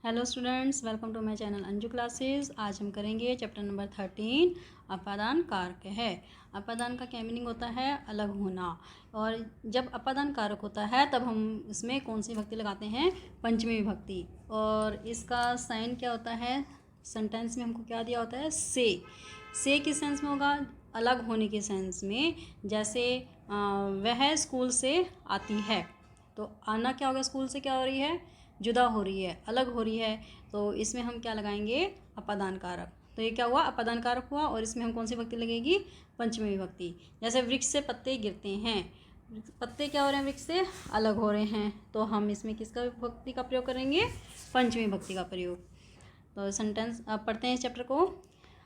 Hello students, welcome to my channel Anju classes. आज हम करेंगे चैप्टर नंबर 13 अपादान कारक है। अपादान का क्या मीनिंग होता है? अलग होना। और जब अपादान कारक होता है तब हम इसमें कौन सी विभक्ति लगाते हैं? पंचमी विभक्ति। और इसका साइन क्या होता है? सेंटेंस में हमको क्या दिया होता है? से किस सेंस में होगा? अलग होने के सेंस में। जैसे वह स्कूल से आती है, तो आना क्या होगा? स्कूल से क्या हो रही है? जुदा हो रही है, अलग हो रही है। तो इसमें हम क्या लगाएंगे? अपादान कारक। तो ये क्या हुआ? अपादान कारक हुआ। और इसमें हम कौन सी विभक्ति लगेगी? पंचमी विभक्ति। जैसे वृक्ष से पत्ते गिरते हैं, पत्ते क्या हो रहे हैं? वृक्ष से अलग हो रहे हैं, तो हम इसमें किसका विभक्ति का प्रयोग करेंगे? पंचमी विभक्ति का प्रयोग। तो सेंटेंस अब पढ़ते हैं इस चैप्टर को।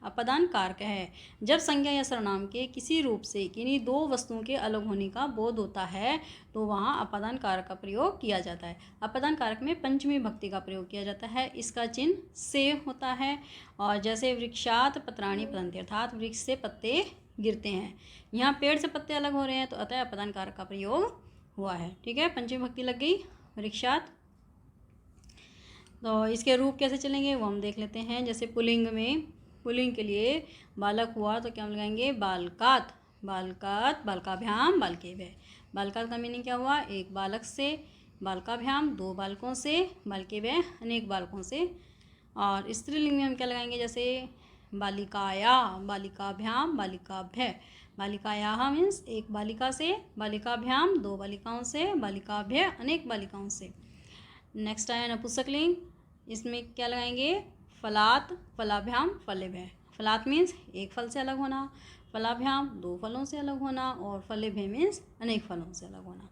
अपादान कारक है जब संज्ञा या सर्वनाम के किसी रूप से किन्हीं दो वस्तुओं के अलग होने का बोध होता है तो वहाँ अपादान कारक का प्रयोग किया जाता है। अपादान कारक में पंचमी विभक्ति का प्रयोग किया जाता है। इसका चिन्ह से होता है। और जैसे वृक्षात पत्राणि पतन्ति, अर्थात वृक्ष से पत्ते गिरते हैं। यहाँ पेड़ से पत्ते अलग हो रहे हैं, तो अतः अपादान कारक का प्रयोग हुआ है। ठीक है, पंचमी विभक्ति लग गई वृक्षात। तो इसके रूप कैसे चलेंगे वो हम देख लेते हैं। जैसे पुल्लिंग में, पुल्लिंग के लिए बालक हुआ तो क्या हम लगाएंगे? बालकात, बालकात, बालकाभ्याम, बालकेभ्य। बालकात का मीनिंग क्या हुआ? एक बालक से, बालकाभ्याम दो बालकों से, बालकेभ्य अनेक बालकों से। और स्त्रीलिंग में हम क्या लगाएंगे? जैसे बालिकाया, बालिकाभ्याम, बालिकाभ्य। बालिकाया मीन्स एक बालिका से, बालिकाभ्याम दो बालिकाओं से, बालिकाभ्य अनेक बालिकाओं से। नेक्स्ट आया नपुंसकलिंग। इसमें क्या लगाएंगे? फलात, फलाभ्याम, फलेभ्य। फलात मीन्स एक फल से अलग होना, फलाभ्याम दो फलों से अलग होना, और फलेभ्य मीन्स अनेक फलों से अलग होना।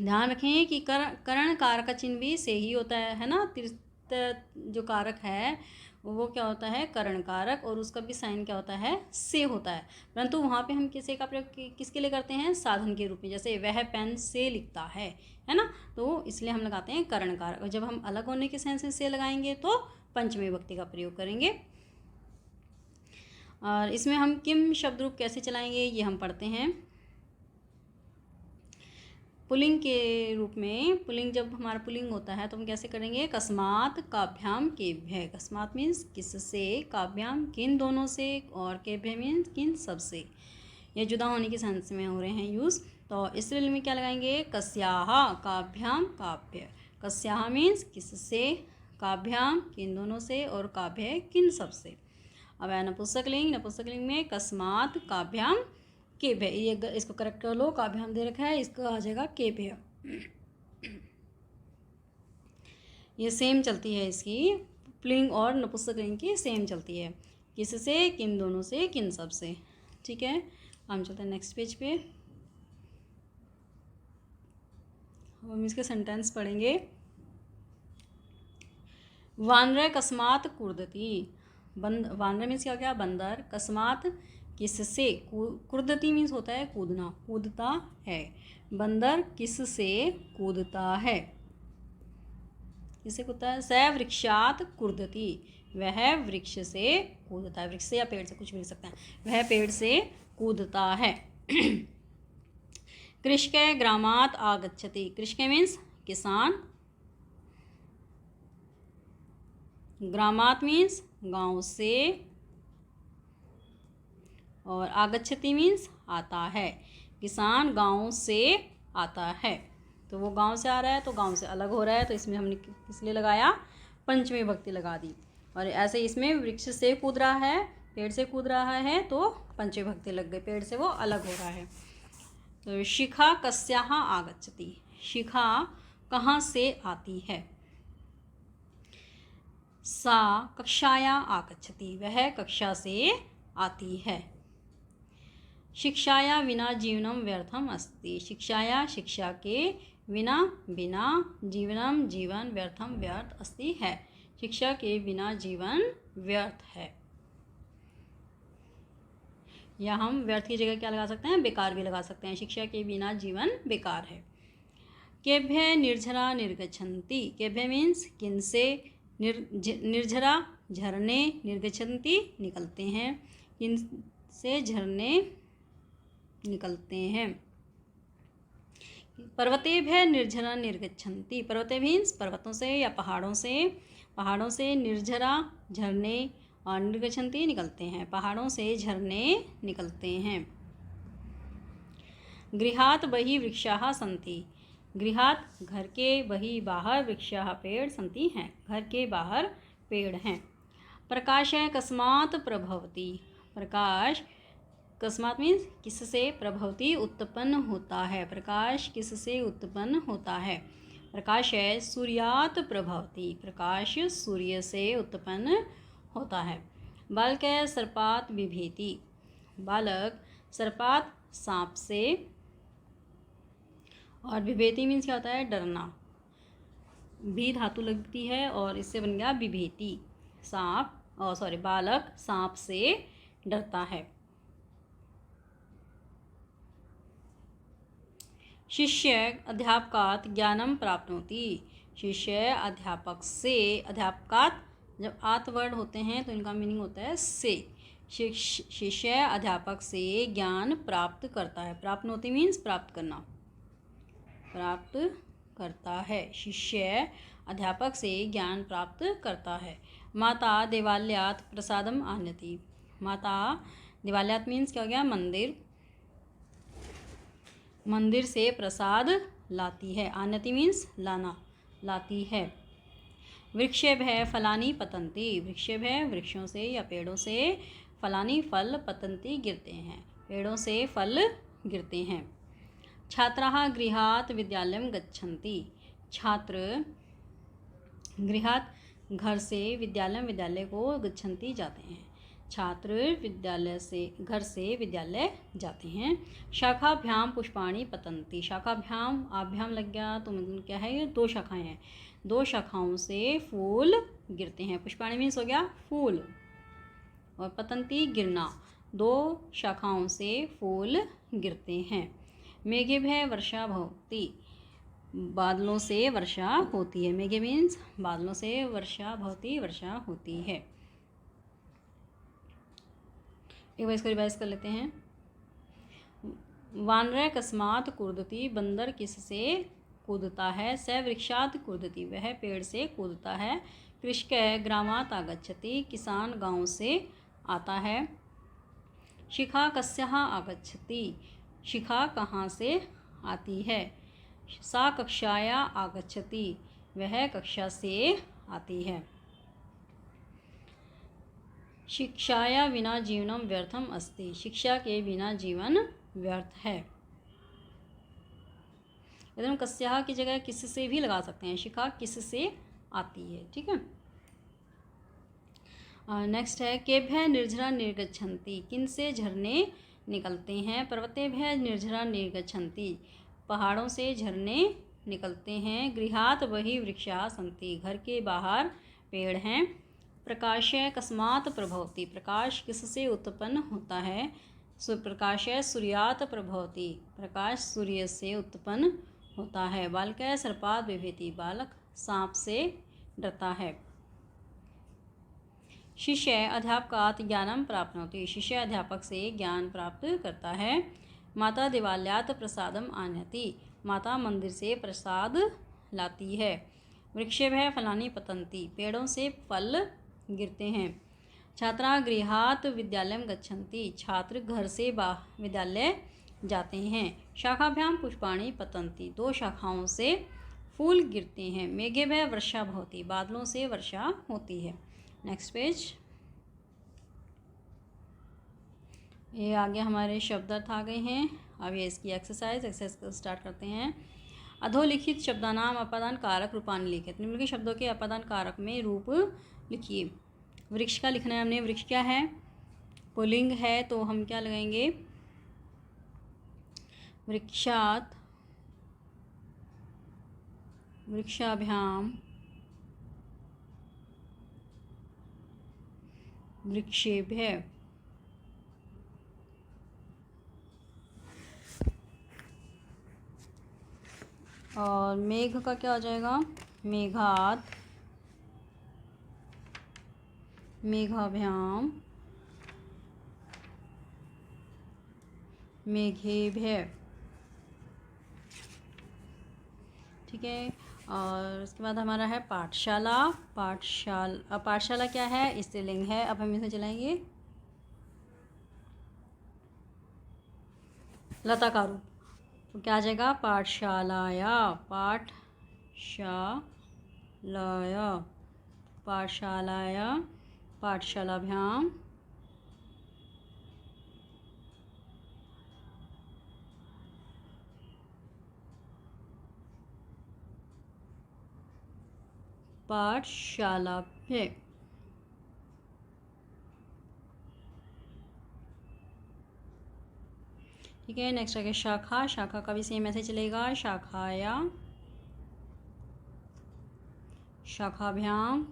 ध्यान रखें कि करण कारक का चिन्ह भी से ही होता है ना। जो कारक है वो क्या होता है? करण कारक। और उसका भी साइन क्या होता है? से होता है। परंतु वहाँ पे हम किसे का प्रयोग किसके लिए करते हैं? साधन के रूप में। जैसे वह पेन से लिखता है ना, तो इसलिए हम लगाते हैं करण कारक। और जब हम अलग होने के सेंस से लगाएंगे तो पंचमी विभक्ति का प्रयोग करेंगे। और इसमें हम किम शब्द रूप कैसे चलाएंगे ये हम पढ़ते हैं। पुल्लिंग के रूप में, पुल्लिंग जब हमारा पुल्लिंग होता है तो हम कैसे करेंगे? कस्मात, काभ्याम, केभ्य। कस्मात मीन्स किससे, काभ्याम किन दोनों से, और केभ्य मीन्स किन सब से। ये जुदा होने के सेंस में हो रहे हैं यूज़। तो स्त्रीलिंग में क्या लगाएंगे? कस्याह, काभ्याम, काभ्य। कस्याह मीन्स किससे, काभ्याम किन दोनों से, और काभ्य किन सब से। अब है नपुंसकलिंग। नपुंसकलिंग में कस्मात, काभ्याम, केभ्य। ये इसको करेक्ट कर लो, काभ्याम दे रखा है, इसका आ जाएगा केभ्य। ये सेम चलती है इसकी, पुल्लिंग और नपुंसकलिंग की सेम चलती है। किससे, किन दोनों से, किन सब से। ठीक है, हम चलते हैं नेक्स्ट पेज पे। हम इसके सेंटेंस पढ़ेंगे। वानर कस्मात कुर्दती। वानर मीन्स क्या? बंदर। कस्मात किससे, कुर्दती मीन्स होता है कूदना, कूदता है। बंदर किससे कूदता है? किससे कूदता है? स वृक्षात कुर्दती, वह वृक्ष से कूदता है। वृक्ष से या पेड़ से, कुछ भी लिख सकते हैं। वह पेड़ से कूदता है। कृषक ग्रामात आगच्छति। कृषक मीन्स किसान, ग्रामात मीन्स गांव से, और आगच्छति मीन्स आता है। किसान गांव से आता है, तो वो गांव से आ रहा है तो गांव से अलग हो रहा है, तो इसमें हमने किस लिए लगाया? पंचमी विभक्ति लगा दी। और ऐसे इसमें वृक्ष से कूद रहा है, पेड़ से कूद रहा है, तो पंचमी विभक्ति लग गई, पेड़ से वो अलग हो रहा है। तो शिखा कस्याः आगच्छति। शिखा कहाँ से आती है? सा कक्षाया आगच्छति, वह कक्षा से आती है। शिक्षाया विना जीवनम व्यर्थम अस्ति। शिक्षाया शिक्षा के, बिना जीवनम जीवन, व्यर्थम व्यर्थ अस्ति है। शिक्षा के बिना जीवन व्यर्थ है। या हम व्यर्थ की जगह क्या लगा सकते हैं? बेकार भी लगा सकते हैं। शिक्षा के बिना जीवन बेकार है। केभ्य निर्झरा निर्गच्छन्ति। केभ्य मीन्स किन से, निर्झरा झरने, निर्गच्छन्ति निकलते हैं, किन से झरने निकलते हैं। पर्वतेभ्यः निर्झरा निर्गच्छन्ति। पर्वते मीन्स पर्वतों से या पहाड़ों से निर्झरा झरने और निर्गच्छन्ति निकलते हैं, पहाड़ों से झरने निकलते हैं। गृहात् बहिः वृक्षाः सन्ति। गृहात् घर के, बहिः बाहर, वृक्षाः पेड़, सन्ति हैं घर के बाहर पेड़ हैं। प्रकाशः कस्मात् प्रभवति। प्रकाश कस्मात् मीन्स किससे, प्रभवति उत्पन्न होता है। प्रकाश किससे उत्पन्न होता है। प्रकाश है सूर्यात् प्रभवति। प्रकाश सूर्य से उत्पन्न होता है। बालकः सर्पात् बिभेति। बालक सर्पात् सांप से, और बिभेति मीन्स क्या होता है, डरना। भी धातु लगती है और इससे बन गया बिभेति। बालक सांप से डरता है। शिष्य अध्यापकात् ज्ञानं प्राप्नोति। शिष्य अध्यापक से, अध्यापकात् जब आत वर्ड होते हैं तो इनका मीनिंग होता है से। शिष्य अध्यापक से ज्ञान प्राप्त करता है। प्राप्नोति मीन्स प्राप्त करना, प्राप्त करता है। शिष्य अध्यापक से ज्ञान प्राप्त करता है। माता देवालयात् प्रसादम आनयति। माता देवालयात् मीन्स क्या हो गया, मंदिर। मंदिर से प्रसाद लाती है। आनयति मीन्स लाना, लाती है। वृक्षेभ्यः फलानि पतन्ति। वृक्षेभ्यः वृक्षों से या पेड़ों से, फलानि फल, पतन्ति गिरते हैं, पेड़ों से फल गिरते हैं। छात्राः गृहात् विद्यालयं गच्छन्ति। छात्र गृहात् घर से, विद्यालयं विद्यालय को, गच्छन्ति जाते हैं। छात्र विद्यालय से, घर से विद्यालय जाते हैं। शाखाभ्याम पुष्पाणि पतन्ति। शाखाभ्याम, आभ्याम लग गया तो मतलब क्या है, ये दो शाखाएं हैं, दो शाखाओं से फूल गिरते हैं। पुष्पाणि मीन्स हो गया फूल, और पतन्ति गिरना, दो शाखाओं से फूल गिरते हैं। मेघेभ्यः वर्षा भवति। बादलों से वर्षा होती है। मेघे मीन्स बादलों से, वर्षा भवति वर्षा होती है। एक बार इसको रिवाइज कर लेते हैं। वानरः कस्मात् कूदति। बंदर किससे कूदता है। स वृक्षात् कूदति। वह पेड़ से कूदता है। कृषकः ग्रामात् आगच्छति। किसान गांव से आता है। शिखा कस्याः आगच्छति। शिखा कहाँ से आती है। सा कक्षाया आगच्छति। वह कक्षा से आती है। शिक्षाया विना जीवनम व्यर्थम अस्ति। शिक्षा के बिना जीवन व्यर्थ है। एकदम कस्याः की जगह किससे भी लगा सकते हैं। शिखा किससे आती है, ठीक है। नेक्स्ट है केभ्यः निर्झरा निर्गच्छन्ति। किन से झरने निकलते हैं। पर्वतेभ्यः निर्झरा निर्गच्छन्ति। पहाड़ों से झरने निकलते हैं। गृहात् बहिः वृक्षाः सन्ति। घर के बाहर पेड़ हैं। प्रकाशः कस्मात् प्रभवति। प्रकाश किससे उत्पन्न होता है। प्रकाशः सूर्यात् प्रभवति। प्रकाश सूर्य से उत्पन्न होता है। बालकः सर्पात् बिभेति। बालक सांप से डरता है। शिष्य अध्यापकात् ज्ञानं प्राप्नोति। शिष्य अध्यापक से ज्ञान प्राप्त करता है। माता देवालयात् प्रसादम आनयति। माता मंदिर से प्रसाद लाती है। वृक्षेभ्यः फलानि पतन्ति। पेड़ों से फल गिरते हैं। छात्राः गृहात् विद्यालयं गच्छन्ति। छात्र घर से विद्यालय जाते हैं। शाखाभ्याम पुष्पाणि पतन्ति। दो शाखाओं से फूल गिरते हैं। मेघेभ्यः वर्षा भवति। बादलों से वर्षा होती है। Next page. ये आगे हमारे शब्दार्थ आ गए हैं। अब ये इसकी एक्सरसाइज को स्टार्ट करते हैं। अधोलिखित शब्दानाम अपादान कारक रूपानि लिखित। निम्नलिखित शब्दों के अपादान कारक में रूप लिखिए। वृक्ष का लिखना है हमने। वृक्ष क्या है, पुल्लिंग है तो हम क्या लगाएंगे, वृक्षात्, वृक्षाभ्याम, वृक्षेभ्यः। और मेघ का क्या हो जाएगा, मेघात्, मेघाभ्याम, मेघेभ्यः। ठीक है। और उसके बाद हमारा है पाठशाला। पाठशाला क्या है? स्त्रीलिंग है। अब हम इसे चलाएंगे लता का रूप, तो क्या आ जाएगा? पाठशालाया, पाठशालाया, पाठशालाया, पाठशालाभ्याम, पाठशालाभ्य। ठीक है। नेक्स्ट आगे शाखा। शाखा का भी सेम ऐसे चलेगा, शाखाया, शाखाभ्याम,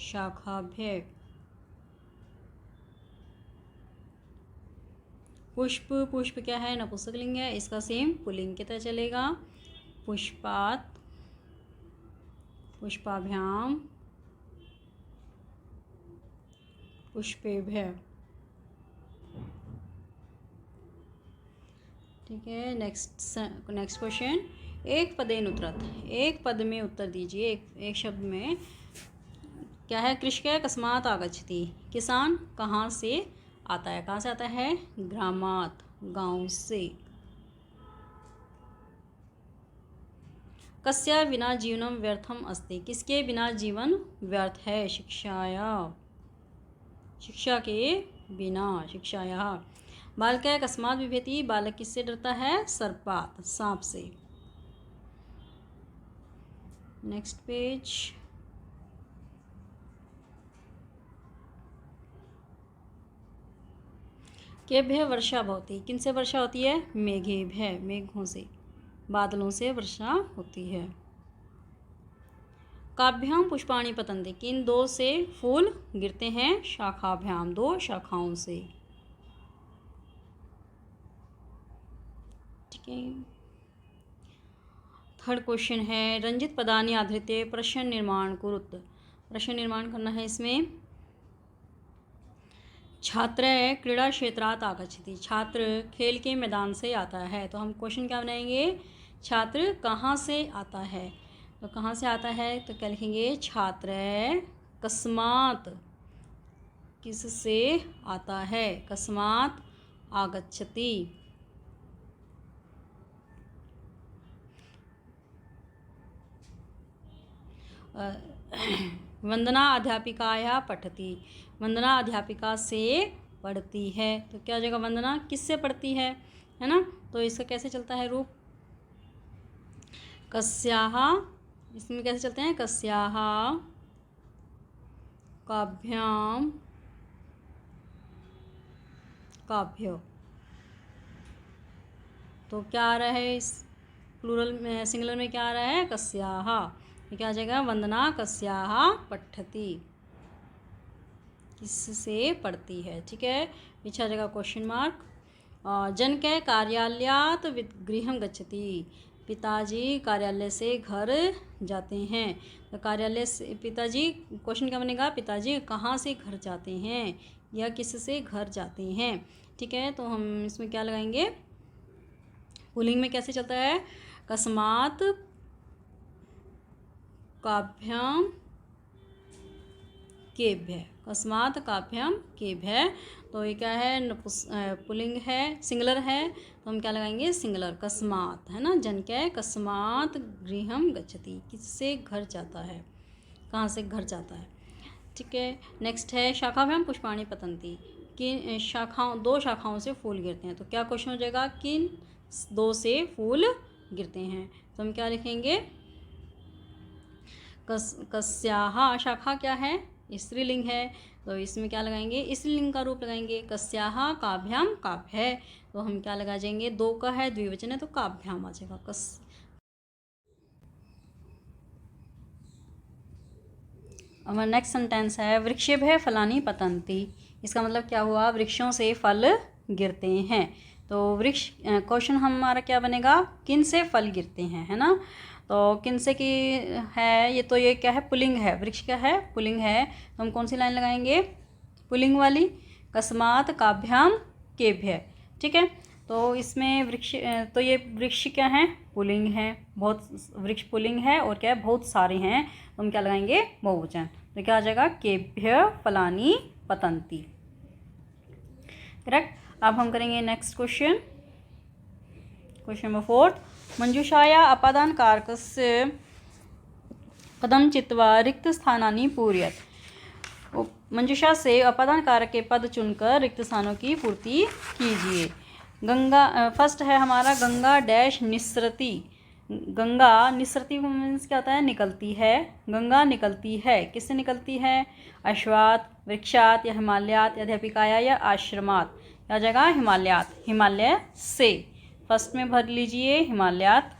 शाखाभ्य। पुष्प। पुष्प क्या है? नपुंसकलिंग है, इसका सेम पुल्लिंग की तरह चलेगा, पुष्पात, पुष्पाभ्याम, पुष्पेभ्य। ठीक है। नेक्स्ट क्वेश्चन, एक पदेन उत्तरत, एक पद में उत्तर दीजिए। एक शब्द में क्या है? कृषक कस्मात् आगच्छति, किसान कहाँ से आता है? कहाँ से आता है? ग्रामात्, गांव से। कस्य बिना जीवनम व्यर्थम अस्ति, किसके बिना जीवन व्यर्थ है? शिक्षाया, शिक्षा के बिना, शिक्षाया। बालकः कस्मात् बिभेति, बालक किससे डरता है? सर्पात्, सांप से। नेक्स्ट पेज, केभ्य वर्षा भवति, किन से वर्षा होती है? मेघेभ्य, मेघों से, बादलों से वर्षा होती है। काभ्याम पुष्पाणि पतन्ति, किन दो से फूल गिरते हैं? शाखाभ्याम, दो शाखाओं से। ठीक है। थर्ड क्वेश्चन है, रंजित पदानि आधृत्य प्रश्न निर्माण कुरुत, प्रश्न निर्माण करना है इसमें। छात्र क्रीड़ा क्षेत्रात् आगच्छति, छात्र खेल के मैदान से आता है, तो हम क्वेश्चन क्या बनाएंगे? छात्र कहाँ से आता है? तो कहाँ से आता है तो क्या लिखेंगे? छात्र कस्मात्, किस से आता है? कस्मात् आगच्छति। वंदना अध्यापिकाया पठति, वंदना अध्यापिका से पढ़ती है, तो क्या हो जाएगा? वंदना किससे पढ़ती है ना? तो इसका कैसे चलता है रूप? कस्याः, इसमें कैसे चलते हैं? कस्याः काभ्याम काभ्यो, तो क्या आ रहा है इस प्लूरल में? सिंगुलर में क्या आ रहा है? कस्याः, ये क्या आ जाएगा? वंदना कस्याः पठति, किससे पढ़ती है। ठीक है। पीछे आ जाएगा क्वेश्चन मार्क। जनके कार्यालयात् गृहं गच्छति, पिताजी कार्यालय से घर जाते हैं, तो कार्यालय से पिताजी, क्वेश्चन क्या बनेगा? पिताजी कहाँ से घर जाते हैं या किस से घर जाते हैं। ठीक है। तो हम इसमें क्या लगाएंगे? पुल्लिंग में कैसे चलता है? कस्मात् काभ्याम केभ्य, कस्मात् काभ्याम केभ्य, तो ये क्या है? पुल्लिंग है, सिंगुलर है, तो हम क्या लगाएंगे? सिंगुलर, कस्मात्, है ना। जनके कस्मात् गृहं गच्छति, किससे घर जाता है, कहाँ से घर जाता है। ठीक है। नेक्स्ट है शाखाभ्याम पुष्पाणि पतन्ति, किन शाखाओं, दो शाखाओं से फूल गिरते हैं, तो क्या क्वेश्चन हो जाएगा? किन दो से फूल गिरते हैं, तो हम क्या लिखेंगे? कस्याः, शाखा क्या है? स्त्रीलिंग है, तो इसमें क्या लगाएंगे? स्त्रीलिंग का रूप लगाएंगे। कस्याः काभ्याम काभ्य, तो हम क्या लगा जाएंगे? दो का है, द्विवचन है, तो काभ्याम आ जाएगा। हमारा नेक्स्ट सेंटेंस है, वृक्षेभ्यः फलानि पतन्ति, इसका मतलब क्या हुआ? वृक्षों से फल गिरते हैं, तो वृक्ष, क्वेश्चन हमारा क्या बनेगा? किन से फल गिरते हैं, है ना। तो किन से की है ये? तो ये क्या है? पुल्लिंग है, वृक्ष क्या है? पुल्लिंग है, तो हम कौन सी लाइन लगाएंगे? पुल्लिंग वाली, कस्मात् काभ्याम केभ्य। ठीक है। तो इसमें वृक्ष, तो ये वृक्ष क्या हैं, पुल्लिंग है, बहुत वृक्ष पुल्लिंग है और क्या है, बहुत सारे हैं, तो हम क्या लगाएंगे, बहुवचन। तो क्या आ जाएगा, केभ्य फलानी पतंती। करेक्ट। अब हम करेंगे नेक्स्ट क्वेश्चन, क्वेश्चन नंबर 4। मंजूषाया अपादान कारकस्य पदम चित्वा रिक्त स्थानानि पूरयत। मंजूषा से अपादान कारक के पद चुनकर रिक्त स्थानों की पूर्ति कीजिए। गंगा, फर्स्ट है हमारा गंगा डैश निस्रती। गंगा निस्रती मीन्स क्या होता है, निकलती है। गंगा निकलती है, किससे निकलती है, अश्वात, वृक्षात या हिमालयात या अध्यापिकाया या आश्रमात। क्या जाएगा, हिमालयात, हिमालय से। फर्स्ट में भर लीजिए हिमालयात।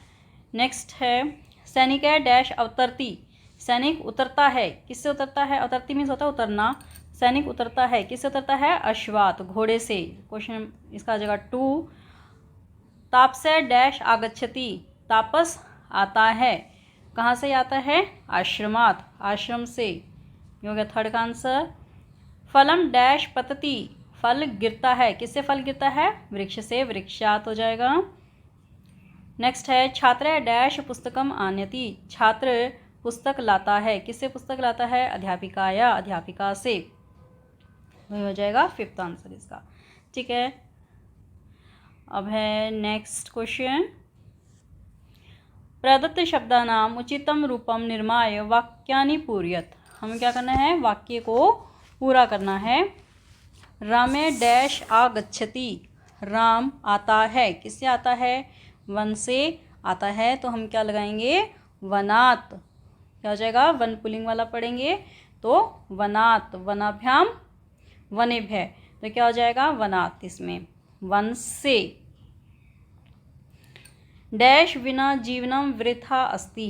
नेक्स्ट है सैनिक है डैश अवतरती। सैनिक उतरता है, किससे उतरता है, अवतरती मीन्स होता है उतरना। सैनिक उतरता है, किससे उतरता है, अश्वात, घोड़े से। क्वेश्चन इसका जगह 2। ताप से डैश आगच्छति। तापस आता है, कहाँ से आता है, आश्रमात, आश्रम से। ये हो गया थर्ड का आंसर। फलम डैश पतति। फल गिरता है, किससे फल गिरता है, वृक्ष से, वृक्षात हो जाएगा। नेक्स्ट है छात्र डैश पुस्तकम आनयति। छात्र पुस्तक लाता है, किससे पुस्तक लाता है, अध्यापिका या अध्यापिका से। वही हो जाएगा फिफ्थ आंसर इसका। ठीक है, अब है नेक्स्ट क्वेश्चन। प्रदत्त शब्दानाम उचितम रूपम निर्माय वाक्यानि पूरयत। हमें क्या करना है, वाक्य को पूरा करना है। रामे डैश आगच्छति। राम आता है, किससे आता है, वन से आता है, तो हम क्या लगाएंगे, वनात। क्या हो जाएगा, वन पुल्लिंग वाला पढ़ेंगे तो वनात, वनाभ्याम वनेभ्य, तो क्या हो जाएगा, वनात, इसमें वन से। डैश बिना जीवनम वृथा अस्ति।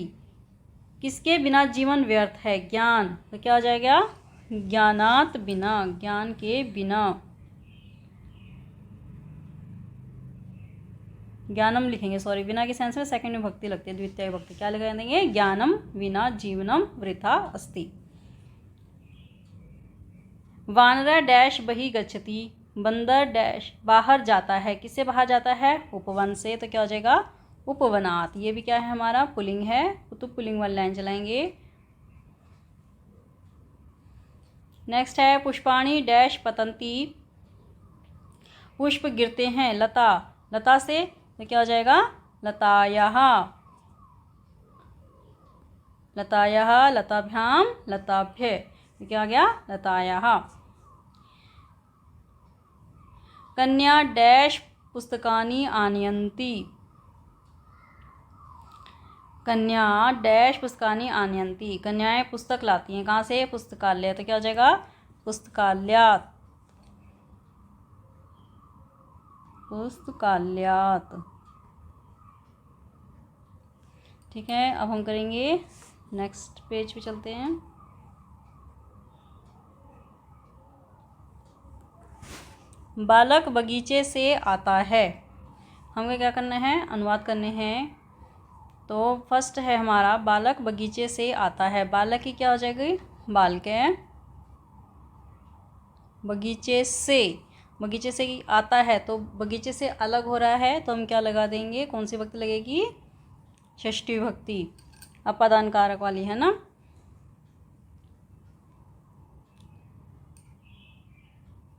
किसके बिना जीवन व्यर्थ है, ज्ञान, तो क्या हो जाएगा, ज्ञानात बिना, ज्ञान के बिना। ज्ञानम लिखेंगे, सॉरी, बिना के सेंस में सेकंड विभक्ति लगती है, द्वितीय विभक्ति। क्या लगा देंगे, ज्ञानम विना जीवनम वृथा अस्ति। वानर डैश बहि गच्छति। बंदर डैश बाहर जाता है, किससे बाहर जाता है, उपवन से, तो क्या हो जाएगा, उपवनात। ये भी क्या है, हमारा पुल्लिंग है, तो पुल्लिंग वाली लाइन चलाएंगे। नेक्स्ट है पुष्पाणि डैश पतंती। पुष्प गिरते हैं, लता, लता से, तो क्या हो जाएगा, लतायाः, लतायाः, लताभ्याम लताभ्य, तो क्या आ गया, लतायाः। कन्या डैश पुस्तकानि आनयन्ति। कन्या डैश पुस्तकानि आनयन्ति। कन्याएं पुस्तक लाती हैं, कहाँ से, पुस्तकालय, तो क्या हो जाएगा, पुस्तकालयात, पुस्तकालयात। ठीक है, अब हम करेंगे नेक्स्ट पेज पे चलते हैं। बालक बगीचे से आता है। हमें क्या करना है, अनुवाद करने हैं। तो फर्स्ट है हमारा बालक बगीचे से आता है। बालक की क्या हो जाएगी, बालक, बगीचे से, बगीचे से आता है, तो बगीचे से अलग हो रहा है, तो हम क्या लगा देंगे, कौन सी विभक्ति लगेगी, षष्ठी विभक्ति, अपादान कारक वाली है ना।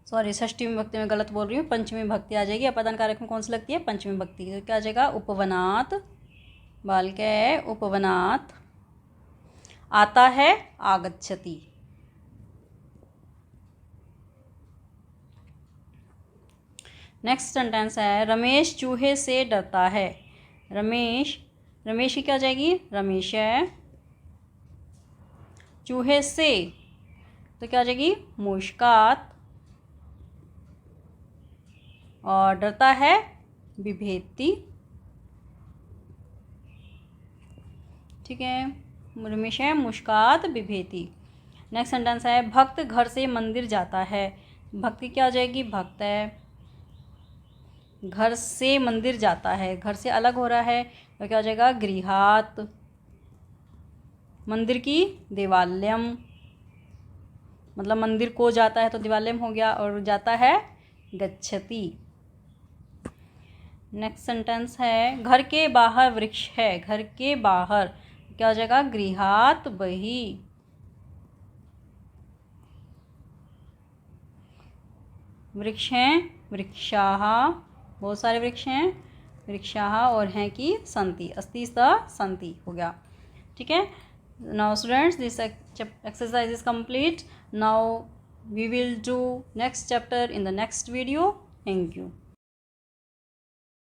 सॉरी, षष्ठी विभक्ति में गलत बोल रही हूँ, पंचमी विभक्ति आ जाएगी। अपादान कारक में कौन सी लगती है, पंचमी विभक्ति, तो क्या आ जाएगा, उपवनात, बालक उपवनात, आता है आगच्छति। नेक्स्ट सेंटेंस है रमेश चूहे से डरता है। रमेश, रमेश की क्या हो जाएगी, रमेश है, चूहे से, तो क्या हो जाएगी, मुश्कात, और डरता है बिभेति। ठीक है, रमेश है, मुश्कात, बिभेति। नेक्स्ट सेंटेंस है भक्त घर से मंदिर जाता है। भक्त की क्या हो जाएगी, भक्त है, घर से मंदिर जाता है, घर से अलग हो रहा है, तो क्या हो जाएगा, गृहात। मंदिर की देवालयम, मतलब मंदिर को जाता है तो देवालयम हो गया, और जाता है गच्छति। नेक्स्ट सेंटेंस है घर के बाहर वृक्ष है। घर के बाहर क्या हो जाएगा? गृहात बही। वृक्ष हैं वृक्षाः, बहुत सारे वृक्ष हैं वृक्षाः, और हैं कि सन्ति, अस्ति स सन्ति हो गया। ठीक है। Now students, this exercise is complete. Now we will do next chapter in the next video. Thank you.